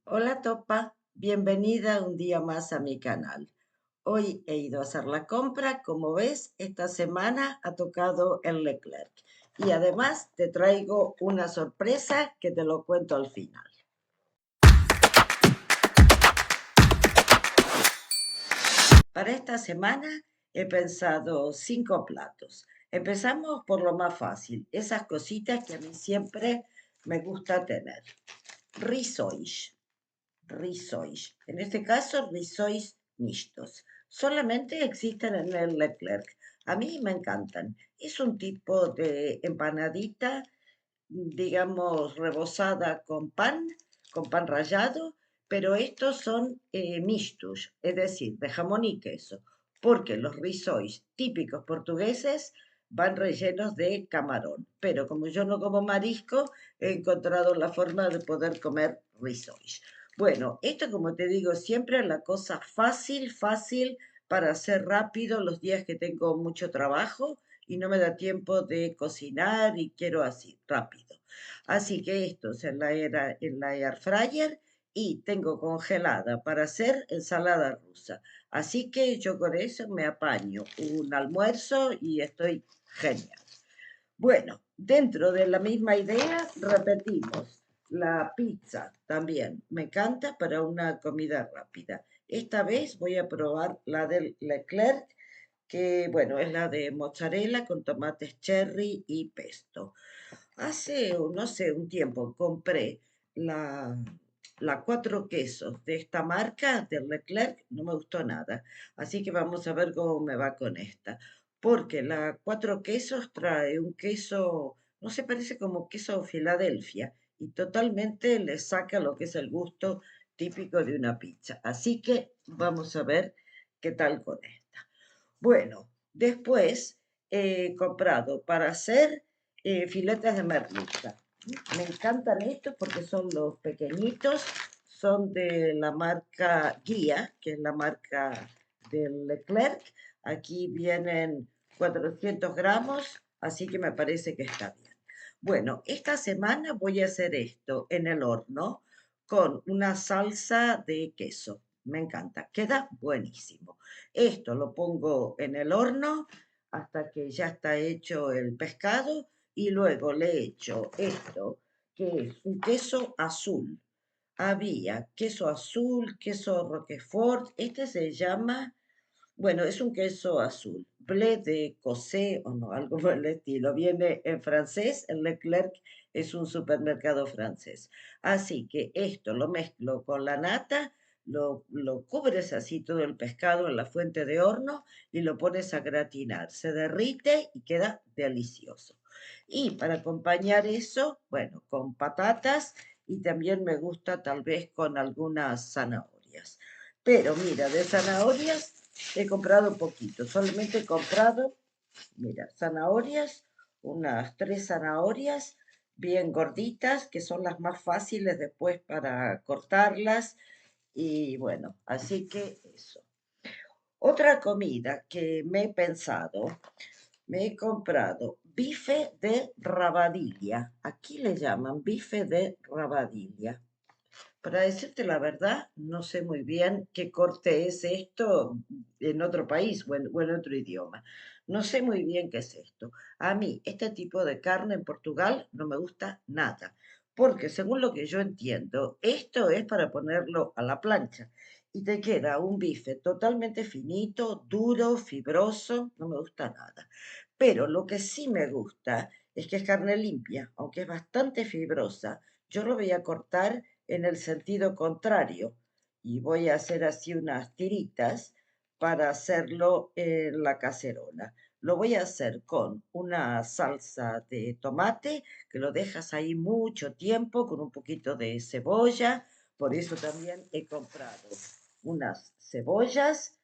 Hola Topa, bienvenida un día más a mi canal. Hoy he ido a hacer la compra, como ves, esta semana ha tocado el Leclerc. Y además te traigo una sorpresa que te lo cuento al final. Para esta semana he pensado 5 platos. Empezamos por lo más fácil, esas cositas que a mí siempre me gusta tener. Risoish. Risois. En este caso, risois mixtos. Solamente existen en el Leclerc. A mí me encantan. Es un tipo de empanadita, digamos, rebozada con pan rallado, pero estos son mixtos, es decir, de jamón y queso, porque los risois típicos portugueses van rellenos de camarón, pero como yo no como marisco, he encontrado la forma de poder comer risois. Bueno, esto como te digo siempre es la cosa fácil, fácil para hacer rápido los días que tengo mucho trabajo y no me da tiempo de cocinar y quiero así, rápido. Así que esto es en la air fryer y tengo congelada para hacer ensalada rusa. Así que yo con eso me apaño un almuerzo y estoy genial. Bueno, dentro de la misma idea repetimos la pizza también. Me encanta para una comida rápida. Esta vez voy a probar la del Leclerc, que bueno, es la de mozzarella con tomates cherry y pesto. Hace, no sé, un tiempo compré la, la cuatro quesos de esta marca, del Leclerc, no me gustó nada. Así que vamos a ver cómo me va con esta. Porque la cuatro quesos trae un queso, no sé, parece como queso Filadelfia y totalmente le saca lo que es el gusto típico de una pizza. Así que vamos a ver qué tal con esta. Bueno, después he comprado para hacer filetes de merluza. Me encantan estos porque son los pequeñitos, son de la marca Guía, que es la marca del Leclerc. Aquí vienen 400 gramos, así que me parece que está bien. Bueno, esta semana voy a hacer esto en el horno con una salsa de queso. Me encanta, queda buenísimo. Esto lo pongo en el horno hasta que ya está hecho el pescado y luego le echo esto, que es un queso azul. Había queso azul, queso Roquefort, este se llama, bueno, es un queso azul, blé de Cossé o no, algo por el estilo. Viene en francés, el Leclerc es un supermercado francés. Así que esto lo mezclo con la nata, lo cubres así todo el pescado en la fuente de horno y lo pones a gratinar. Se derrite y queda delicioso. Y para acompañar eso, bueno, con patatas y también me gusta tal vez con algunas zanahorias. Pero mira, de zanahorias he comprado un poquito, solamente he comprado, mira, zanahorias, unas 3 zanahorias bien gorditas, que son las más fáciles después para cortarlas. Y bueno, así que eso. Otra comida que me he pensado, me he comprado bife de rabadilla. Aquí le llaman bife de rabadilla. Para decirte la verdad, no sé muy bien qué corte es esto en otro país o en otro idioma. No sé muy bien qué es esto. A mí, este tipo de carne en Portugal no me gusta nada, porque según lo que yo entiendo, esto es para ponerlo a la plancha y te queda un bife totalmente finito, duro, fibroso, no me gusta nada. Pero lo que sí me gusta es que es carne limpia, aunque es bastante fibrosa. Yo lo voy a cortar en el sentido contrario y voy a hacer así unas tiritas para hacerlo en la cacerola. Lo voy a hacer con una salsa de tomate que lo dejas ahí mucho tiempo con un poquito de cebolla. Por eso también he comprado unas cebollas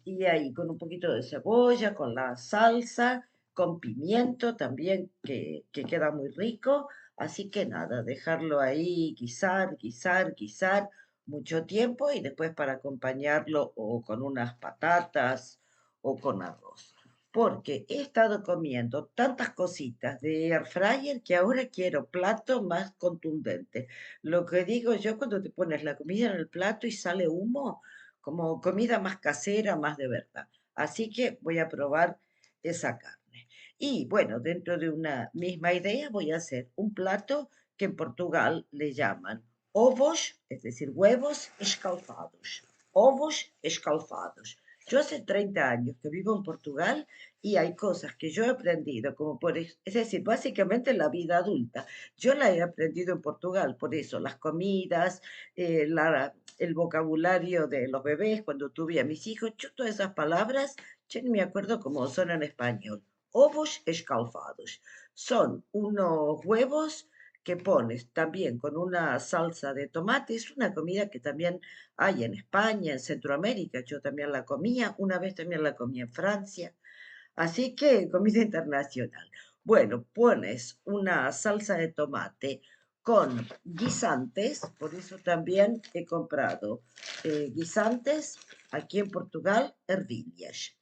y ahí con un poquito de cebolla, con la salsa, con pimiento también que queda muy rico. Así que nada, dejarlo ahí, guisar, guisar, guisar mucho tiempo y después para acompañarlo o con unas patatas o con arroz. porque he estado comiendo tantas cositas de air fryer que ahora quiero plato más contundente. Lo que digo yo cuando te pones la comida en el plato y sale humo, como comida más casera, más de verdad. Así que voy a probar esa carne. Y bueno, dentro de una misma idea voy a hacer un plato que en Portugal le llaman ovos, es decir, huevos escalfados. Ovos escalfados. Yo hace 30 años que vivo en Portugal y hay cosas que yo he aprendido, como es decir, básicamente la vida adulta. Yo la he aprendido en Portugal, por eso las comidas, el vocabulario de los bebés, cuando tuve a mis hijos, yo todas esas palabras, yo ni me acuerdo cómo son en español. Ovos escalfados. Son unos huevos que pones también con una salsa de tomate. Es una comida que también hay en España, en Centroamérica. Yo también la comía. Una vez también la comí en Francia. Así que comida internacional. Bueno, pones una salsa de tomate con guisantes, por eso también he comprado guisantes aquí en Portugal, ervillas.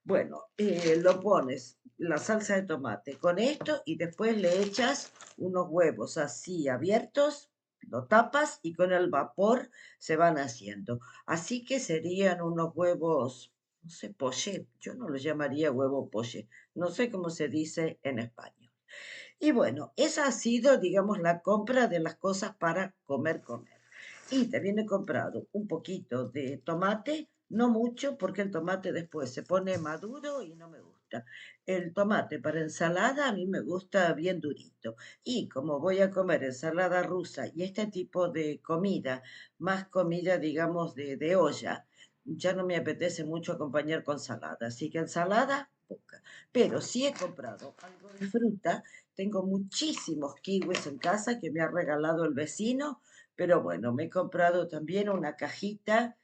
Bueno, lo pones, la salsa de tomate con esto y después le echas unos huevos así abiertos, lo tapas y con el vapor se van haciendo. Así que serían unos huevos, no sé, poché, yo no los llamaría huevo poché, no sé cómo se dice en español. Y bueno, esa ha sido, digamos, la compra de las cosas para comer. Y también he comprado un poquito de tomate, no mucho, porque el tomate después se pone maduro y no me gusta. El tomate para ensalada a mí me gusta bien durito. Y como voy a comer ensalada rusa y este tipo de comida, más comida, digamos, de olla, ya no me apetece mucho acompañar con salada. Así que ensalada, poca. Pero sí he comprado algo de fruta. Tengo muchísimos kiwis en casa que me ha regalado el vecino, pero bueno, me he comprado también una cajita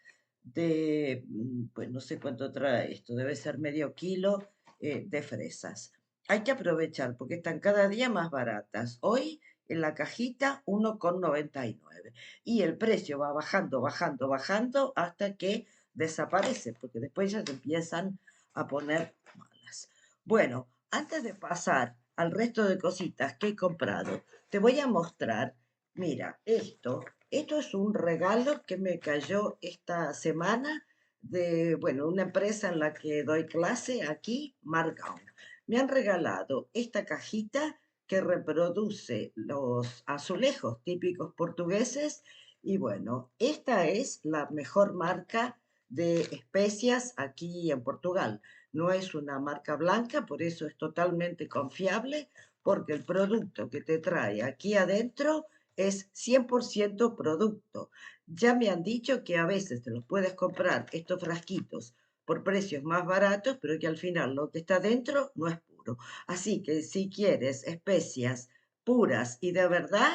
de, pues no sé cuánto trae esto, debe ser medio kilo de fresas. Hay que aprovechar porque están cada día más baratas. Hoy en la cajita 1,99 y el precio va bajando, bajando, bajando hasta que desaparece, porque después ya se empiezan a poner malas. Bueno, antes de pasar al resto de cositas que he comprado, te voy a mostrar, mira, esto es un regalo que me cayó esta semana de, bueno, una empresa en la que doy clase aquí, Margown. Me han regalado esta cajita que reproduce los azulejos típicos portugueses y bueno, esta es la mejor marca de especias aquí en Portugal. No es una marca blanca, por eso es totalmente confiable, porque el producto que te trae aquí adentro es 100% producto. Ya me han dicho que a veces te los puedes comprar estos frasquitos por precios más baratos, pero que al final lo que está dentro no es puro. Así que si quieres especias puras y de verdad,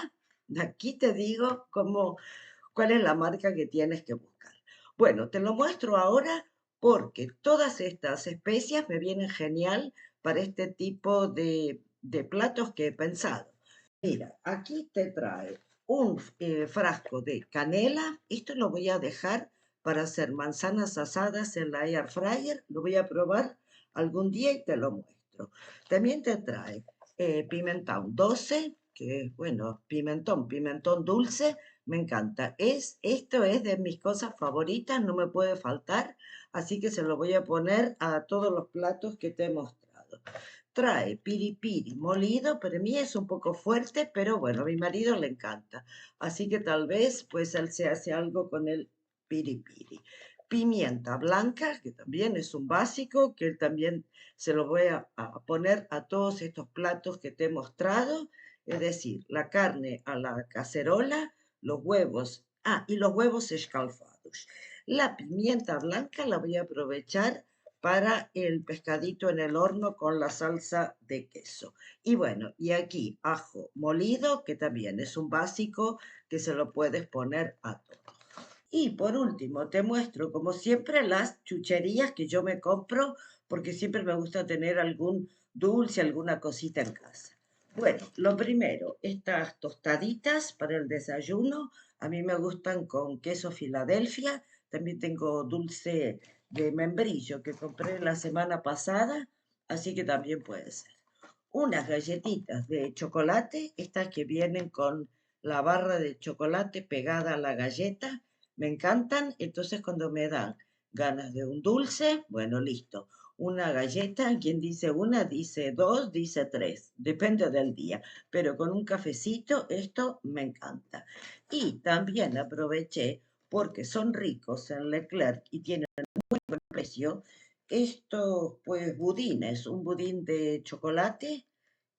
aquí te digo cuál es la marca que tienes que buscar. Bueno, te lo muestro ahora porque todas estas especias me vienen genial para este tipo de platos que he pensado. Mira, aquí te trae un frasco de canela. Esto lo voy a dejar para hacer manzanas asadas en la air fryer. Lo voy a probar algún día y te lo muestro. También te trae pimentón 12, que es, bueno, pimentón dulce. Me encanta. Esto es de mis cosas favoritas, no me puede faltar. Así que se lo voy a poner a todos los platos que te he mostrado. Trae piripiri molido, para mí es un poco fuerte, pero bueno, a mi marido le encanta. Así que tal vez pues él se hace algo con el piripiri. Pimienta blanca, que también es un básico, que también se lo voy a poner a todos estos platos que te he mostrado. Es decir, la carne a la cacerola, los huevos, y los huevos escalfados. La pimienta blanca la voy a aprovechar para el pescadito en el horno con la salsa de queso. Y bueno, y aquí ajo molido, que también es un básico que se lo puedes poner a todo. Y por último, te muestro como siempre las chucherías que yo me compro porque siempre me gusta tener algún dulce, alguna cosita en casa. Bueno, lo primero, estas tostaditas para el desayuno, a mí me gustan con queso Filadelfia, también tengo dulce de membrillo que compré la semana pasada así que también puede ser. Unas galletitas de chocolate, estas que vienen con la barra de chocolate pegada a la galleta, me encantan. Entonces cuando me dan ganas de un dulce, bueno, listo. Una galleta, quien dice una, dice dos, dice tres, depende del día. Pero con un cafecito, esto me encanta. Y también aproveché, porque son ricos en Leclerc y tienen precio, estos pues budines, un budín de chocolate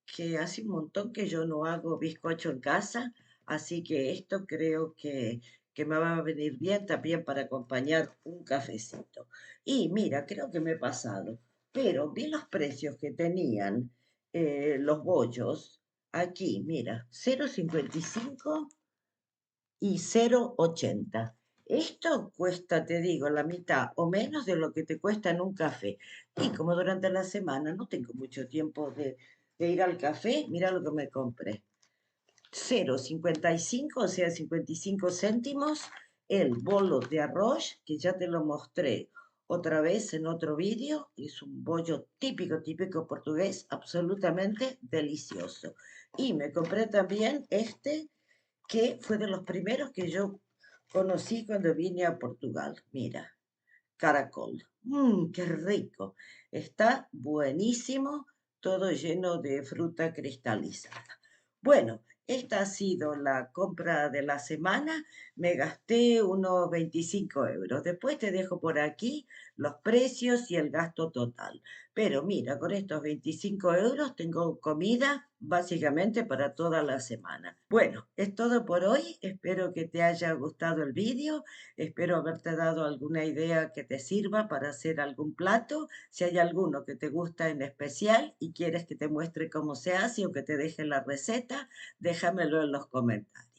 que hace un montón que yo no hago bizcocho en casa, así que esto creo que me va a venir bien también para acompañar un cafecito. Y mira, creo que me he pasado, pero vi los precios que tenían los bollos aquí, mira, 0,55 y 0,80. Esto cuesta, te digo, la mitad o menos de lo que te cuesta en un café. Y como durante la semana no tengo mucho tiempo de ir al café, mira lo que me compré. 0,55, o sea, 55 céntimos, el bolo de arroz, que ya te lo mostré otra vez en otro vídeo. Es un bollo típico, típico portugués, absolutamente delicioso. Y me compré también este que fue de los primeros que yo conocí cuando vine a Portugal. Mira, caracol. Qué rico. Está buenísimo, todo lleno de fruta cristalizada. Bueno, esta ha sido la compra de la semana. Me gasté unos 25 euros. Después te dejo por aquí los precios y el gasto total. Pero mira, con estos 25 euros tengo comida básicamente para toda la semana. Bueno, es todo por hoy. Espero que te haya gustado el vídeo. Espero haberte dado alguna idea que te sirva para hacer algún plato. Si hay alguno que te gusta en especial y quieres que te muestre cómo se hace o que te deje la receta, déjamelo en los comentarios.